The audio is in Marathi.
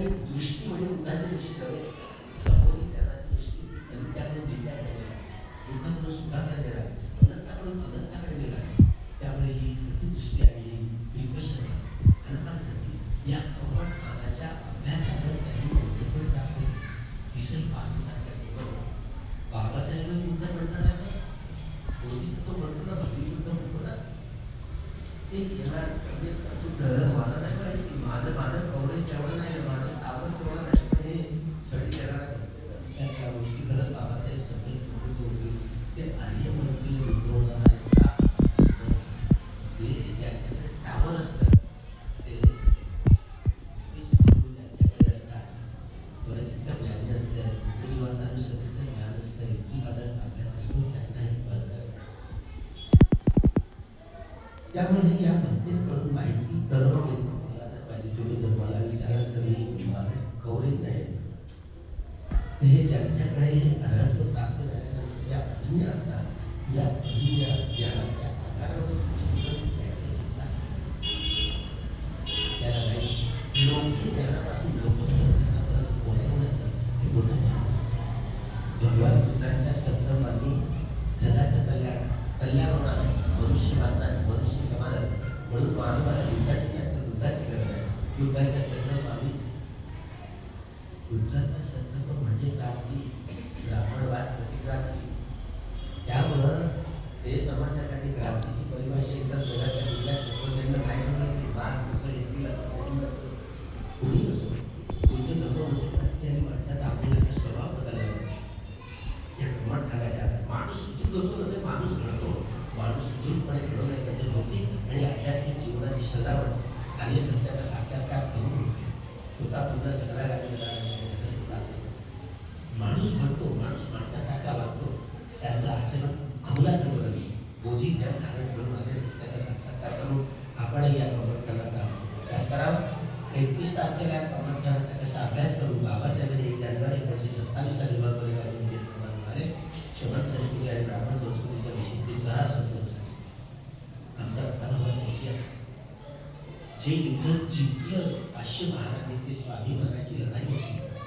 आणि दृष्टी म्हणजे बुद्धाची दृष्टी नव्हे, संबोधित ज्ञानाची दृष्टी. अनित्याकडून नित्याकडे नेणार, दुःखाकडून सुखाकडे नेणार, अनंताकडून अनंताकडे नेणार. त्यामुळे ही प्रतिदृष्टी आणि विपश्यना हनुमानसाठी या कपट कामाच्या अभ्यासावर त्यांनी मोठेपण दाखवले. विषय पाहण्याचा बाबासाहेब युद्ध म्हणताना बोधिसत्व म्हणतो ना, भगवीयुद्ध म्हणतो ना, ते येणारे सगळे मला नाही माहिती, माझं कवरेज तेवढं नाही, माझं ताबड तेवढं नाही, पण हे छडी देणारा त्या गोष्टी करत बाबासाहेब सगळेच होते. ते आर्य मंत्री उद्भवणार आहेत का, ते ज्यांच्याकडे टावर असतं ते ज्यांच्याकडे असतात, बरेच ज्ञानी असतात, निवासानुसरीचं ज्ञान असतं, युक्तिवादाचा अभ्यास असतो, त्यांनाही कळतं. त्यामुळे या प्रत्येककडून माहिती करणं घेणं मला तर पाहिजे. तुम्ही जर मला विचाराल तर मी मला कवरेज नाही, हे ज्यांच्याकडे अर्हत्व प्राप्त झाल्यानंतर ज्या अभिनय असतात, या अभिनय ज्ञानाच्या आधारावर त्याला काही लौकिक ज्ञानापासून लौकिक ज्ञानापर्यंत पोहोचवण्याचं हे मोठं ज्ञान असतं. भगवान बुद्धांच्या शब्दांनी जगाचं कल्याण होणार आहे, मनुष्य मात्र मनुष्य समाजात. म्हणून मानवाला युद्धाची नाही तर बुद्धाची गरज आहे. युद्धाच्या संदर्भानेच बुद्धाचा संदर्भ म्हणजे क्रांती, ब्राह्मणवाद प्रतिक्रांती. त्यामुळं हे समजण्यासाठी क्रांतीची परिभाषा इतर जगाच्या कुठल्या तत्त्वज्ञांना नाही समजते. मार्क्स असो, एंगल असो, कुणीही असो, कोणते धर्म म्हणजे क्रांती आणि माणसाचा आपोजिट स्वभाव बदलला मठ ठाण्याच्या माणूस सुदृढ होतो म्हणजे माणूस घडतो. माणूस सुदृढपणे घडवून आहे त्याचे भौतिक आणि आध्यात्मिक जीवनाची सजावट आणि सत्याचा साक्षात्कार करून होते. स्वतः पूर्ण सगळा माणूस घडतो, माणूस माणसासारखा वागतो, त्यांचं आचरण अमलात बदलतो. बोधी ज्ञान धारण करून आले सत्याचा साक्षात्कार करून आपणही या कमठणाचा अभ्यास करावा. 31 तारखेला या कमठणाचा कसा अभ्यास करू. बाबासाहेबांनी 1 जानेवारी 1927ला निर्माण परिवाराने निर्माण झाले. शमन संस्कृती आणि ब्राह्मण संस्कृतीच्या विषयी करार समजून सांगितले. आमच्या प्रभावाचा इतिहास जे युद्ध जिंकलं 500 महाराजांनी, ते स्वाभिमानाची लढाई होती.